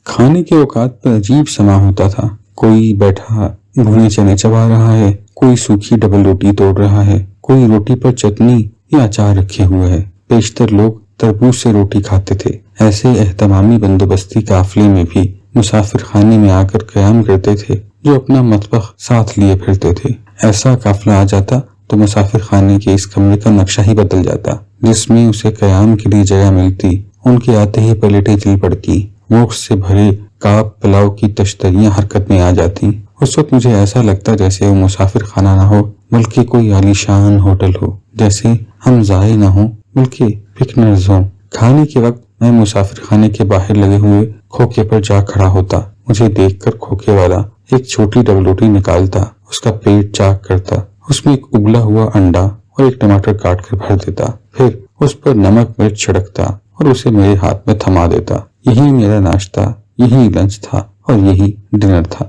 کھانے کے اوقات پر عجیب سما ہوتا تھا۔ کوئی بیٹھا بھنے چنے چبا رہا ہے، کوئی سوکھی ڈبل روٹی توڑ رہا ہے، کوئی روٹی پر چٹنی یا اچار رکھے ہوئے ہے۔ بیشتر لوگ تربوز سے روٹی کھاتے تھے۔ ایسے اہتمامی بندوبستی قافلے میں بھی مسافر خانے میں آ کر قیام کرتے تھے جو اپنا مطبخ ساتھ لیے پھرتے تھے۔ ایسا قافلہ آ جاتا تو مسافر خانے کے اس کمرے کا نقشہ ہی بدل جاتا۔ جس میں اسے قیام کے لیے جگہ ملتی، ان کے آتے ہی پلیٹیں چل پڑتی، گوشت سے بھرے کاپ پلاؤ کی تشتریاں حرکت میں آ جاتی۔ اس وقت مجھے ایسا لگتا جیسے وہ مسافر خانہ نہ ہو بلکہ کوئی عالیشان ہوٹل ہو، جیسے ہم ضائع نہ ہوں بلکہ پکنرز ہوں۔ کھانے کے وقت میں مسافر خانے کے باہر لگے ہوئے کھوکے پر جا کھڑا ہوتا۔ مجھے دیکھ کر کھوکے والا ایک چھوٹی ڈبل روٹی نکالتا، اس کا پیٹ چاک کرتا، اس میں ایک ابلا ہوا انڈا اور ایک ٹماٹر کاٹ کر بھر دیتا، پھر اس پر نمک مرچ چھڑکتا اور اسے میرے ہاتھ میں تھما دیتا۔ یہی میرا ناشتہ، یہی لنچ تھا اور یہی ڈنر تھا۔